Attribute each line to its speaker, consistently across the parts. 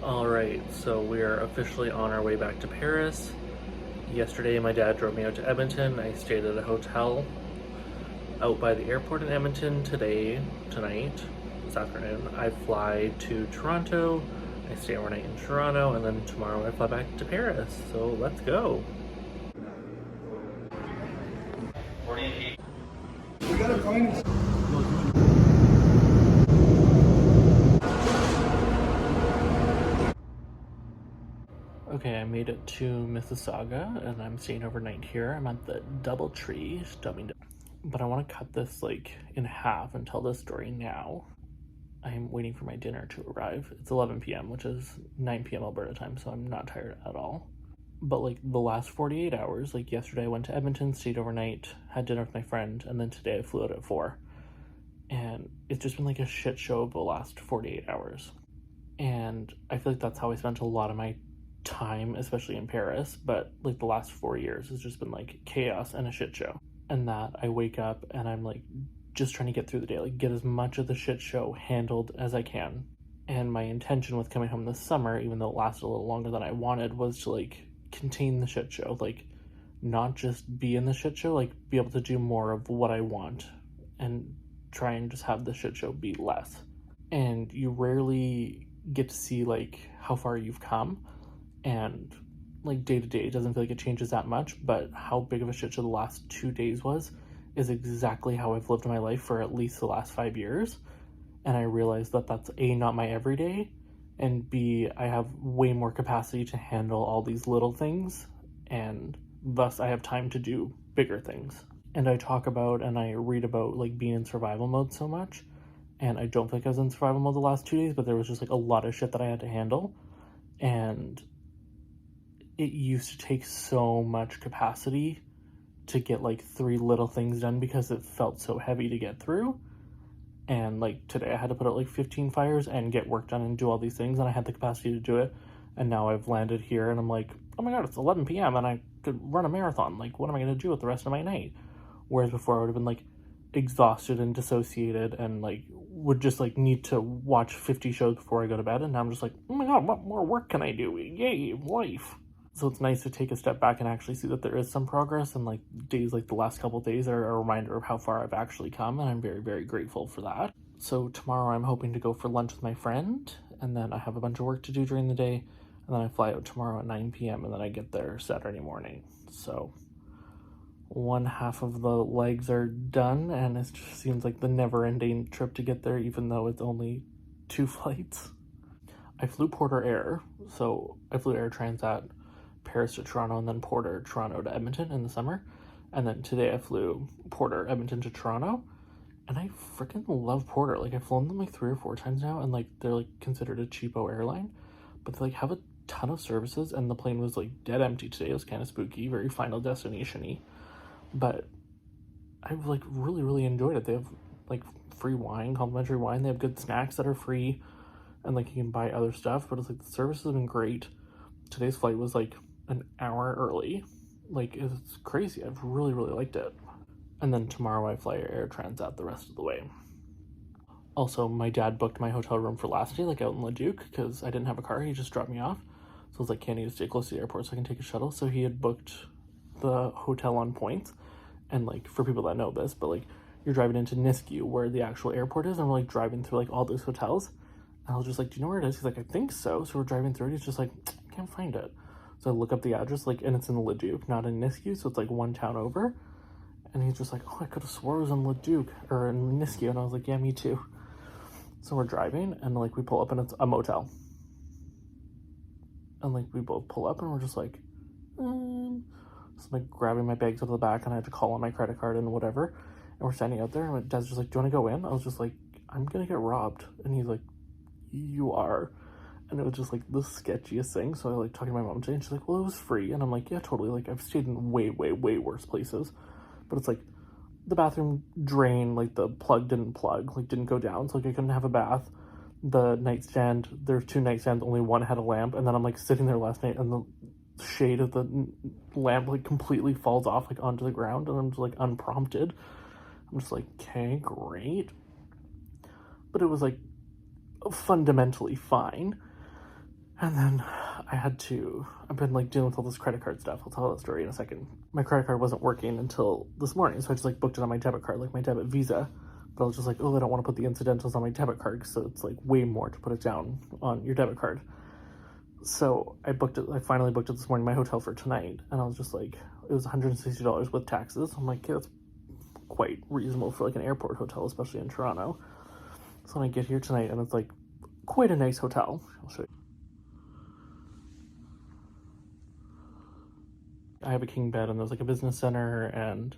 Speaker 1: All right, so we are officially on our way back to Paris. Yesterday, my dad drove me out to Edmonton. I stayed at a hotel out by the airport in Edmonton. Tonight, this afternoon, I fly to Toronto. I stay overnight in Toronto, and then tomorrow I fly back to Paris. So let's go.
Speaker 2: We gotta find it.
Speaker 1: Okay, I made it to Mississauga, and I'm staying overnight here. I'm at the Doubletree, but I want to cut this like in half and tell this story now. I'm waiting for my dinner to arrive. It's 11 p.m., which is 9 p.m. Alberta time, so I'm not tired at all. But like the last 48 hours, like yesterday I went to Edmonton, stayed overnight, had dinner with my friend, and then today I flew out at 4. And it's just been like a shit show of the last 48 hours. And I feel like that's how I spent a lot of my time, especially in Paris, but like the last 4 years has just been like chaos and a shit show. And that I wake up and I'm like just trying to get through the day, like get as much of the shit show handled as I can. And my intention with coming home this summer, even though it lasted a little longer than I wanted, was to like contain the shit show, like not just be in the shit show, like be able to do more of what I want and try and just have the shit show be less. And you rarely get to see like how far you've come, and like day to day it doesn't feel like it changes that much, but how big of a shit show the last 2 days was is exactly how I've lived my life for at least the last 5 years. And I realized that that's A, not my everyday, and B, I have way more capacity to handle all these little things, and thus I have time to do bigger things. And I talk about and I read about like being in survival mode so much, and I don't think I was in survival mode the last 2 days, but there was just like a lot of shit that I had to handle, and it used to take so much capacity to get like 3 little things done because it felt so heavy to get through. And like today I had to put out like 15 fires and get work done and do all these things, and I had the capacity to do it. And now I've landed here and I'm like, oh my god, it's 11 p.m. and I could run a marathon. Like, what am I going to do with the rest of my night? Whereas before I would have been like exhausted and dissociated and like would just like need to watch 50 shows before I go to bed. And now I'm just like, oh my god, what more work can I do? Yay, life. So it's nice to take a step back and actually see that there is some progress, and like days like the last couple of days are a reminder of how far I've actually come, and I'm very, very grateful for that. So tomorrow I'm hoping to go for lunch with my friend, and then I have a bunch of work to do during the day, and then I fly out tomorrow at 9 p.m. and then I get there Saturday morning. So one half of the legs are done, and it just seems like the never-ending trip to get there, even though it's only 2 flights. I flew Porter Air, so I flew Air Transat Paris to Toronto and then Porter Toronto to Edmonton in the summer. And then today I flew Porter Edmonton to Toronto, and I freaking love Porter. Like, I've flown them like 3 or 4 times now, and like they're like considered a cheapo airline, but they like have a ton of services, and the plane was like dead empty today. It was kind of spooky, very Final Destination-y, but I've like really enjoyed it. They have like free wine, complimentary wine. They have good snacks that are free, and like you can buy other stuff, but it's like the service has been great. Today's flight was like an hour early. Like, it's crazy. I've really liked it. And then tomorrow I fly Air Transat the rest of the way. Also, my dad booked my hotel room for last day, like out in Leduc, because I didn't have a car. He just dropped me off. So I was like, can't need to stay close to the airport so I can take a shuttle. So he had booked the hotel on points. And like, for people that know this, but like, you're driving into Nisku, where the actual airport is, and we're like driving through like all those hotels. And I was just like, do you know where it is? He's like, I think so. So we're driving through it. He's just like, I can't find it. So I look up the address, like, and it's in Leduc, not in Nisku, so it's like one town over. And he's just like, oh, I could have swore it was in Leduc or in Nisku. And I was like, yeah, me too. So we're driving, and like we pull up, and it's a motel. And like we both pull up, and we're just like, So I'm like grabbing my bags out of the back, and I had to call on my credit card and whatever. And we're standing out there, and my dad's just like, do you want to go in? I was just like, I'm gonna get robbed. And he's like, you are. And it was just like the sketchiest thing. So I like talking to my mom today, and she's like, well, it was free. And I'm like, yeah, totally. Like, I've stayed in way worse places, but it's like the bathroom drain, like the plug didn't plug, like didn't go down, so like I couldn't have a bath. The nightstand, there's 2 nightstands, only one had a lamp, and then I'm like sitting there last night, and the shade of the lamp like completely falls off like onto the ground, and I'm just like unprompted. I'm just like, okay, great. But it was like fundamentally fine. And then I've been like dealing with all this credit card stuff. I'll tell that story in a second. My credit card wasn't working until this morning, so I just like booked it on my debit card, like my debit Visa. But I was just like, oh, I don't want to put the incidentals on my debit card, so it's like way more to put it down on your debit card. So I finally booked it this morning, my hotel for tonight, and I was just like, it was $160 with taxes. I'm like, yeah, that's quite reasonable for like an airport hotel, especially in Toronto. So when I get here tonight, and it's like quite a nice hotel. I'll show you. I have a king bed, and there's like a business center and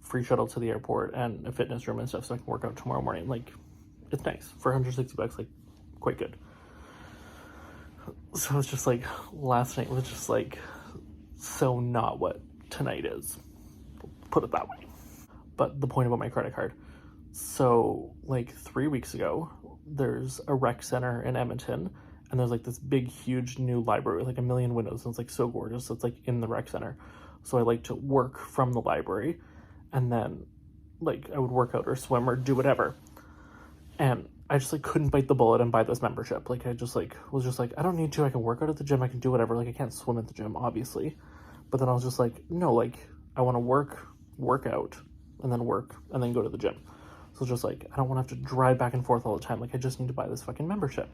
Speaker 1: free shuttle to the airport and a fitness room and stuff, so I can work out tomorrow morning. Like, it's nice for $160, like quite good. So it's just like last night was just like so not what tonight is, put it that way. But the point about my credit card, so like 3 weeks ago, there's a rec center in Edmonton, and there's like this big huge new library with like a million windows, and it's like so gorgeous. It's like in the rec center, so I like to work from the library, and then like I would work out or swim or do whatever. And I just like couldn't bite the bullet and buy this membership. Like I just like was just like, I don't need to, I can work out at the gym, I can do whatever. Like I can't swim at the gym, obviously. But then I was just like, no, like I want to work out, and then work, and then go to the gym. So just like, I don't want to have to drive back and forth all the time. Like I just need to buy this fucking membership.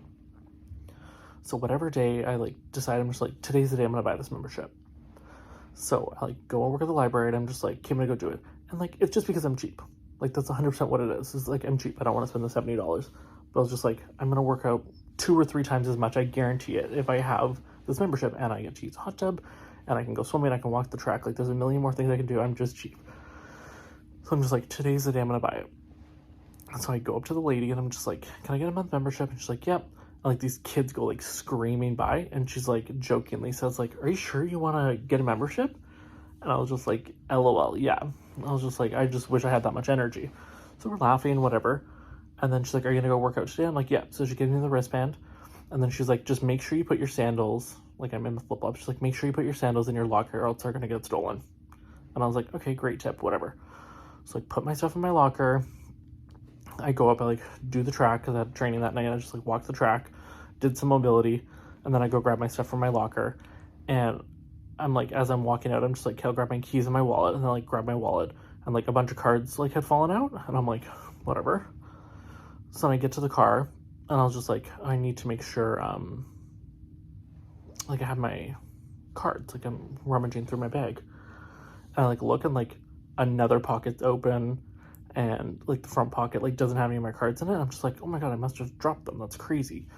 Speaker 1: So whatever day I like decide, I'm just like, today's the day I'm gonna buy this membership. So I like go and work at the library, and I'm just like, okay, I'm gonna go do it. And like, it's just because I'm cheap. Like that's 100% what it is. It's like, I'm cheap. I don't want to spend the $70. But I was just like, I'm gonna work out 2 or 3 times as much. I guarantee it if I have this membership, and I get to use a hot tub, and I can go swimming, I can walk the track. Like there's a million more things I can do. I'm just cheap. So I'm just like, today's the day I'm gonna buy it. And so I go up to the lady, and I'm just like, can I get a month membership? And she's like, yep. And like these kids go like screaming by, and she's like jokingly says like, are you sure you want to get a membership? And I was just like, LOL, yeah. I was just like, I just wish I had that much energy. So we're laughing, whatever. And then she's like, are you gonna go work out today? I'm like, yeah. So she gives me the wristband, and then she's like, just make sure you put your sandals, like I'm in the flip-flops, she's like, make sure you put your sandals in your locker, or else they're gonna get stolen. And I was like, okay, great tip, whatever. So I put my stuff in my locker. I go up, I like do the track because I had training that night. I just like walked the track, did some mobility, and then I go grab my stuff from my locker. And I'm like, as I'm walking out, I'm just like, okay, I'll grab my keys and my wallet, and then like grab my wallet, and like a bunch of cards like had fallen out, and I'm like, whatever. So then I get to the car, and I was just like, I need to make sure like I have my cards. Like I'm rummaging through my bag, and I like look, and like another pocket's open, and like the front pocket like doesn't have any of my cards in it. I'm just like, oh my god, I must have dropped them. That's crazy.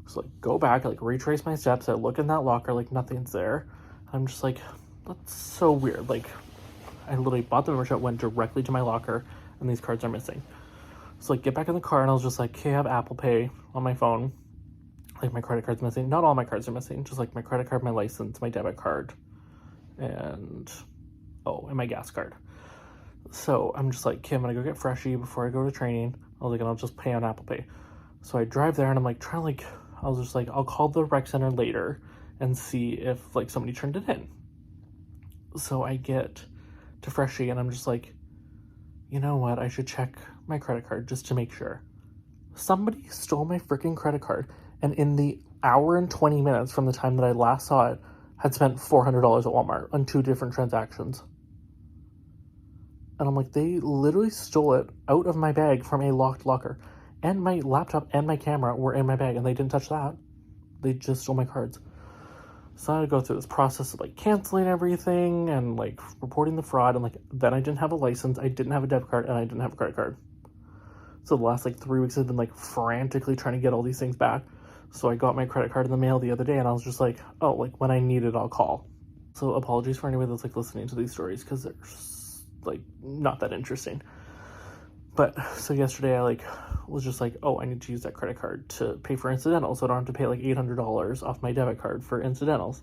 Speaker 1: So like go back, I like retrace my steps, I look in that locker, like nothing's there. I'm just like, that's so weird. Like I literally bought the membership, went directly to my locker, and these cards are missing. So like get back in the car, and I was just like, okay, I have Apple Pay on my phone. Like my credit card's missing. Not all my cards are missing, just like my credit card, my license, my debit card, and my gas card. So I'm just like, okay, I'm gonna go get Freshie before I go to training. I was like, and I'll just pay on Apple Pay. So I drive there, and I'm like trying to like, I was just like, I'll call the rec center later and see if like somebody turned it in. So I get to Freshie, and I'm just like, you know what, I should check my credit card just to make sure. Somebody stole my freaking credit card, and in the hour and 20 minutes from the time that I last saw it, had spent $400 at Walmart on 2 different transactions. And I'm like, they literally stole it out of my bag from a locked locker. And my laptop and my camera were in my bag, and they didn't touch that. They just stole my cards. So I had to go through this process of like canceling everything and like reporting the fraud, and like then I didn't have a license, I didn't have a debit card, and I didn't have a credit card. So the last like 3 weeks I've been like frantically trying to get all these things back. So I got my credit card in the mail the other day, and I was just like, oh, like when I need it, I'll call. So apologies for anyone that's like listening to these stories, because they're just, like not that interesting. But so yesterday I like was just like, oh, I need to use that credit card to pay for incidentals, so I don't have to pay like $800 off my debit card for incidentals.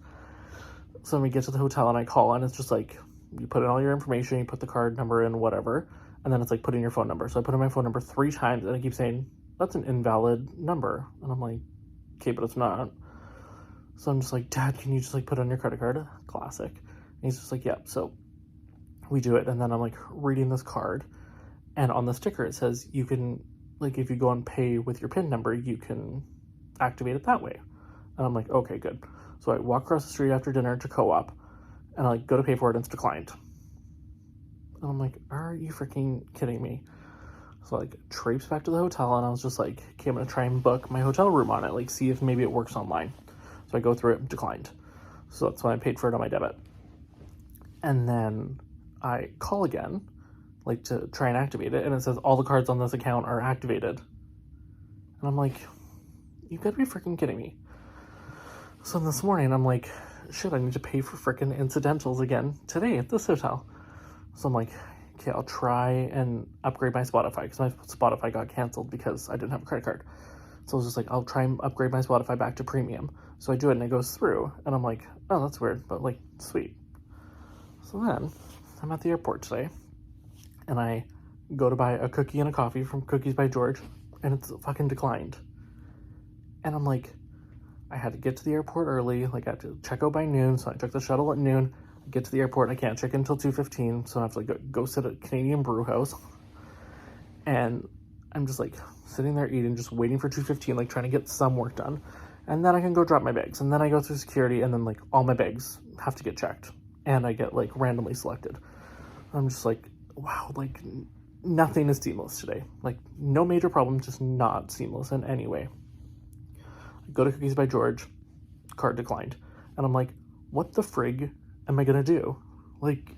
Speaker 1: So then we get to the hotel, and I call, and it's just like, you put in all your information, you put the card number in, whatever, and then it's like, put in your phone number. So I put in my phone number 3 times, and I keep saying, that's an invalid number. And I'm like, okay, but it's not. So I'm just like, Dad, can you just like put on your credit card? Classic. And he's just like, yeah. So we do it, and then I'm like reading this card, and on the sticker it says you can, like, if you go and pay with your PIN number, you can activate it that way. And I'm like, okay, good. So I walk across the street after dinner to Co-op, and I like go to pay for it, and it's declined. And I'm like, are you freaking kidding me? So I like traipse back to the hotel, and I was just like, okay, I'm gonna try and book my hotel room on it, like see if maybe it works online. So I go through it, declined. So that's when I paid for it on my debit. And then I call again, like to try and activate it, and it says all the cards on this account are activated. And I'm like, you gotta be freaking kidding me. So this morning I'm like, shit, I need to pay for freaking incidentals again today at this hotel. So I'm like, okay, I'll try and upgrade my Spotify, because my Spotify got canceled because I didn't have a credit card. So I was just like, I'll try and upgrade my Spotify back to premium. So I do it and it goes through, and I'm like, oh, that's weird, but like, sweet. So then I'm at the airport today, and I go to buy a cookie and a coffee from Cookies by George, and it's fucking declined. And I'm like, I had to get to the airport early, like I had to check out by noon, so I took the shuttle at noon. I get to the airport, I can't check in until 2:15, so I have to like go sit at Canadian Brew House. And I'm just like sitting there eating, just waiting for 2:15, like trying to get some work done. And then I can go drop my bags, and then I go through security, and then like all my bags have to get checked, and I get like randomly selected. I'm just like, wow, like nothing is seamless today. Like no major problem, just not seamless in any way. I go to Cookies by George, card declined. And I'm like, what the frig am I gonna do? Like,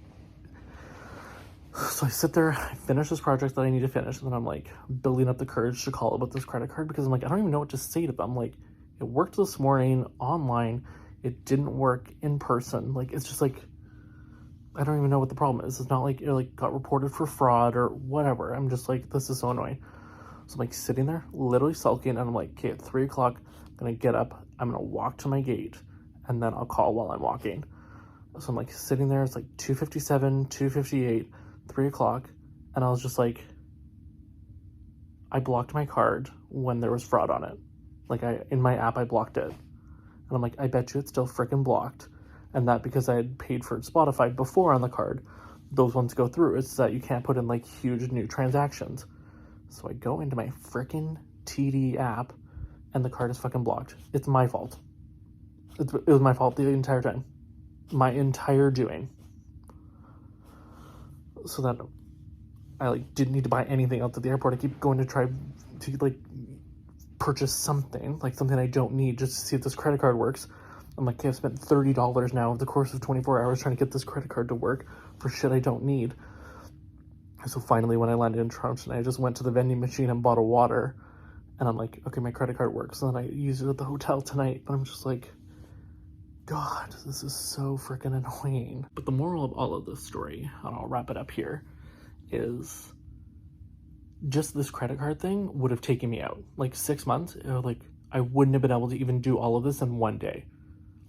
Speaker 1: so I sit there, I finish this project that I need to finish, and then I'm like building up the courage to call about this credit card, because I'm like, I don't even know what to say to them. Like, it worked this morning online, it didn't work in person. Like, it's just like, I don't even know what the problem is. It's not like it like got reported for fraud or whatever. I'm just like, this is so annoying. So I'm like sitting there, literally sulking, and I'm like, okay, at 3 o'clock, I'm gonna get up, I'm gonna walk to my gate, and then I'll call while I'm walking. So I'm like sitting there, it's like 2:57, 2:58, 3 o'clock, and I was just like, I blocked my card when there was fraud on it. Like, in my app, I blocked it. And I'm like, I bet you it's still freaking blocked. And that because I had paid for Spotify before on the card, those ones go through. It's that you can't put in like huge new transactions. So I go into my freaking TD app, and the card is fucking blocked. It's my fault. It was my fault the entire time. My entire doing. So then I like didn't need to buy anything else at the airport. I keep going to try to like purchase something, like something I don't need, just to see if this credit card works. I'm like, okay, I've spent $30 now over the course of 24 hours trying to get this credit card to work for shit I don't need. So finally, when I landed in Toronto tonight, I just went to the vending machine and bought a water. And I'm like, okay, my credit card works. And then I used it at the hotel tonight. But I'm just like, God, this is so freaking annoying. But the moral of all of this story, and I'll wrap it up here, is just this credit card thing would have taken me out. Like 6 months, like I wouldn't have been able to even do all of this in one day,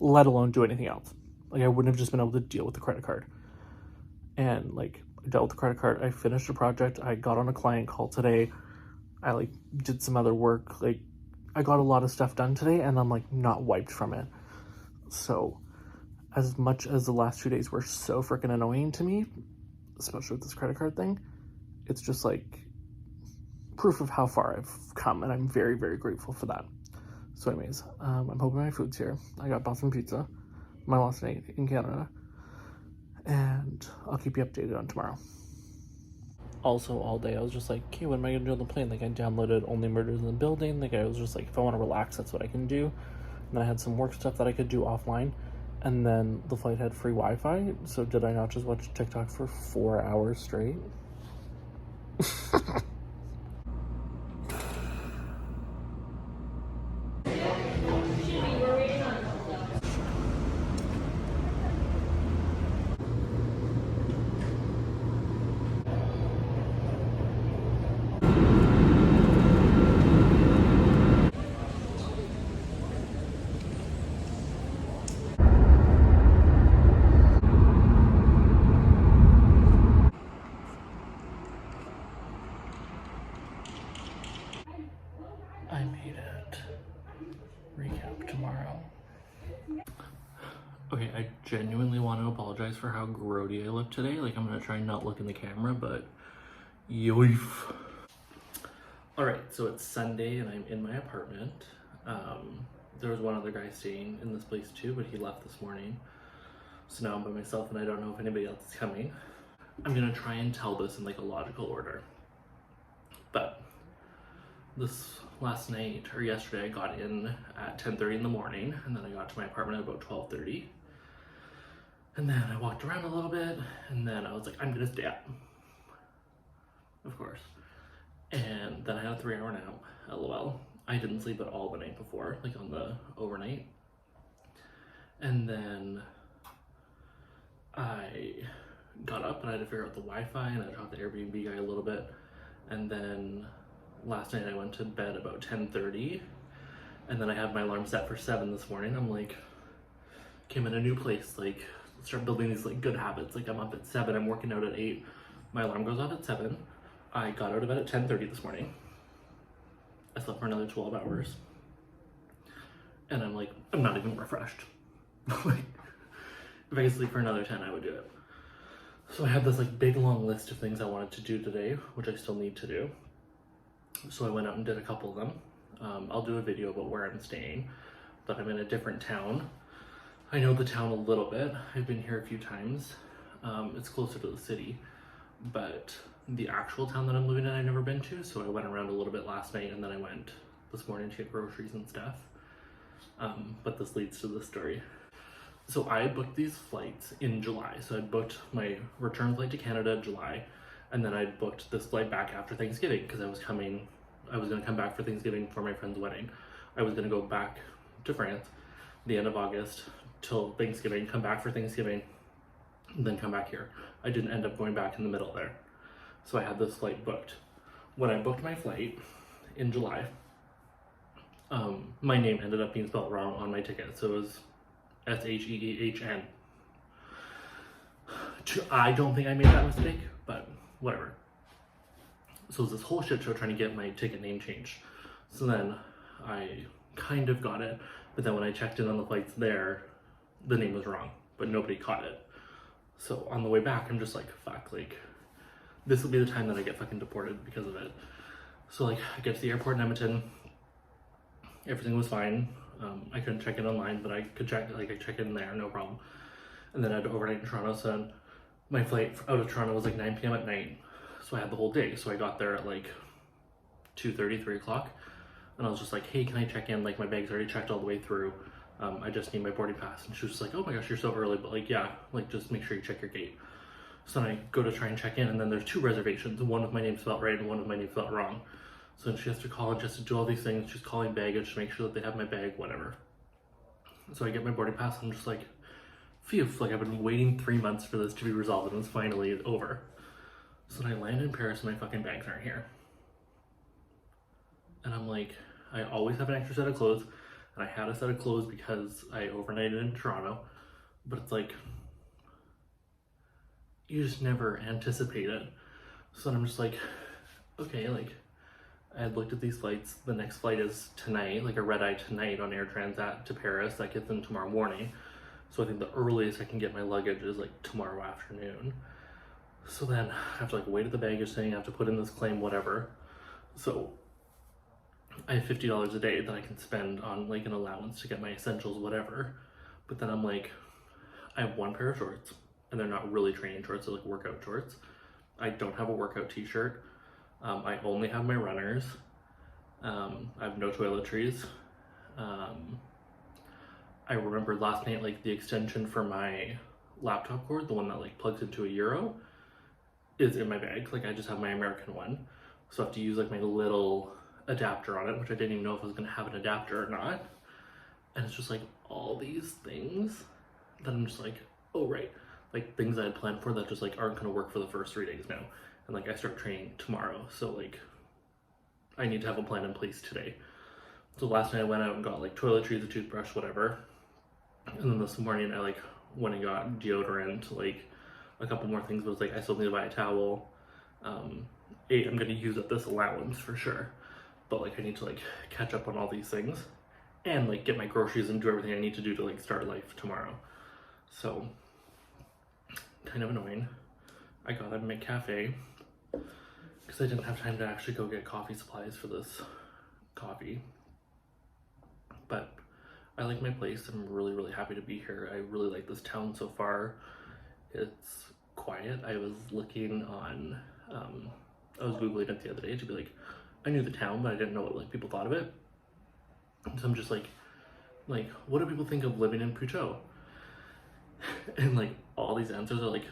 Speaker 1: let alone do anything else. Like I wouldn't have just been able to deal with the credit card. And like I dealt with the credit card, I finished a project, I got on a client call today, I like did some other work, like I got a lot of stuff done today, and I'm like not wiped from it. So as much as the last 2 days were so freaking annoying to me, especially with this credit card thing, it's just like proof of how far I've come, and I'm very, very grateful for that. So anyways, I'm hoping my food's here. I got Boston Pizza, my last night in Canada, and I'll keep you updated on tomorrow. Also, all day I was just like, okay, what am I gonna do on the plane? Like I downloaded Only Murders in the Building. Like I was just like, if I want to relax, that's what I can do. And then I had some work stuff that I could do offline, and then the flight had free Wi-Fi. So did I not just watch TikTok for 4 hours straight? I made it. Recap tomorrow. Okay, I genuinely want to apologize for how grody I look today. Like, I'm gonna try and not look in the camera, but Alright, so it's Sunday and I'm in my apartment. there was one other guy staying in this place too, but he left this morning. So now I'm by myself and I don't know if anybody else is coming. I'm gonna try and tell this in like a logical order. But this last night or yesterday I got in at 10:30 in the morning, and then I got to my apartment at about 12:30. And then I walked around a little bit, and then I was like, I'm gonna stay up. Of course. And then I had a 3-hour nap, LOL. I didn't sleep at all the night before, like on the overnight. And then I got up and I had to figure out the Wi-Fi, and I talked to the Airbnb guy a little bit. And then last night I went to bed about 10:30, and then I had my alarm set for 7 this morning. I'm like, okay, I'm in a new place, like start building these like good habits. Like I'm up at 7, I'm working out at 8, my alarm goes off at 7. I got out of bed at 10:30 this morning. I slept for another 12 hours. And I'm like, I'm not even refreshed. Like, if I could sleep for another 10, I would do it. So I had this like big long list of things I wanted to do today, which I still need to do. So I went out and did a couple of them. I'll do a video about where I'm staying, but I'm in a different town. I know the town a little bit. I've been here a few times. It's closer to the city, but the actual town that I'm living in I've never been to, so I went around a little bit last night, and then I went this morning to get groceries and stuff. But this leads to the story. So I booked these flights in July. So I booked my return flight to Canada in July, and then I booked this flight back after Thanksgiving because I was gonna come back for Thanksgiving for my friend's wedding. I was gonna go back to France the end of August till Thanksgiving, come back for Thanksgiving, and then come back here. I didn't end up going back in the middle there. So I had this flight booked. When I booked my flight in July, my name ended up being spelled wrong on my ticket. So it was Shehn. I don't think I made that mistake, but whatever. So it was this whole shit show trying to get my ticket name changed. So then I kind of got it, but then when I checked in on the flights there, the name was wrong, but nobody caught it. So on the way back, I'm just like, fuck, like, this will be the time that I get fucking deported because of it. So like, I get to the airport in Edmonton, everything was fine. I couldn't check in online, but I could check, like I checked in there, no problem. And then I had to overnight in Toronto, so my flight out of Toronto was like 9 p.m. at night. So I had the whole day. So I got there at like 2:30, 3 o'clock. And I was just like, hey, can I check in? Like my bag's already checked all the way through. I just need my boarding pass. And she was just like, oh my gosh, you're so early. But like, yeah, like just make sure you check your gate. So then I go to try and check in, and then there's 2 reservations. One with my name spelled right and one with my name spelled wrong. So then she has to call and she has to do all these things. She's calling baggage to make sure that they have my bag, whatever. So I get my boarding pass, and I'm just like, phew, like I've been waiting 3 months for this to be resolved, and it's finally over. So then I land in Paris and my fucking bags aren't here. And I'm like, I always have an extra set of clothes, and I had a set of clothes because I overnighted in Toronto, but it's like, you just never anticipate it. So then I'm just like, okay, like, I had looked at these flights. The next flight is tonight, like a red-eye tonight on Air Transat to Paris. That gets in tomorrow morning. So I think the earliest I can get my luggage is like tomorrow afternoon. So then I have to like wait at the baggage thing, I have to put in this claim, whatever. So I have $50 a day that I can spend on like an allowance to get my essentials, whatever. But then I'm like, I have 1 pair of shorts, and they're not really training shorts, they're like workout shorts. I don't have a workout t-shirt. I only have my runners. I have no toiletries. I remember last night, like the extension for my laptop cord, the one that like plugs into a Euro, is in my bag. Like I just have my American one. So I have to use like my little adapter on it, which I didn't even know if I was gonna have an adapter or not. And it's just like all these things that I'm just like, oh right. Like things I had planned for that just like aren't gonna work for the first 3 days now. And like I start training tomorrow. So like I need to have a plan in place today. So last night I went out and got like toiletries, a toothbrush, whatever. And then this morning I like went and got deodorant, like a couple more things, but it's like I still need to buy a towel. I'm gonna use up this allowance for sure. But like I need to like catch up on all these things and like get my groceries and do everything I need to do to like start life tomorrow. So kind of annoying. I got a McCafe because I didn't have time to actually go get coffee supplies for this coffee. But I like my place. I'm really, really happy to be here. I really like this town so far. It's quiet. I was looking on, I was Googling it the other day to be like, I knew the town, but I didn't know what like people thought of it. So I'm just like, what do people think of living in Puteaux? And like all these answers are like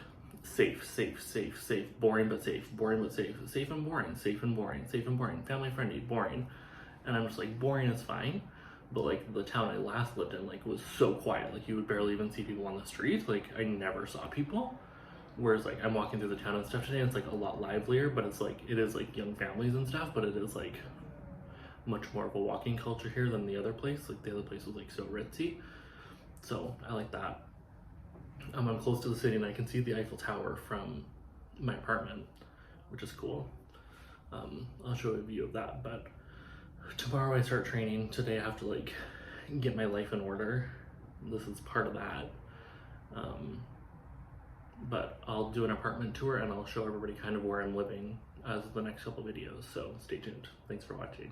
Speaker 1: safe, safe, safe, safe, boring but safe, boring but safe, safe and boring, safe and boring, safe and boring, family friendly, boring. And I'm just like, boring is fine, but like the town I last lived in like was so quiet, like you would barely even see people on the street. Like I never saw people. Whereas like I'm walking through the town and stuff today, and it's like a lot livelier, but it's like it is like young families and stuff, but it is like much more of a walking culture here than the other place. Like the other place was like so ritzy. So I like that. I'm close to the city and I can see the Eiffel Tower from my apartment, which is cool. I'll show a view of that, but tomorrow I start training. Today I have to like get my life in order. This is part of that. But I'll do an apartment tour and I'll show everybody kind of where I'm living as the next couple videos, so stay tuned. Thanks for watching.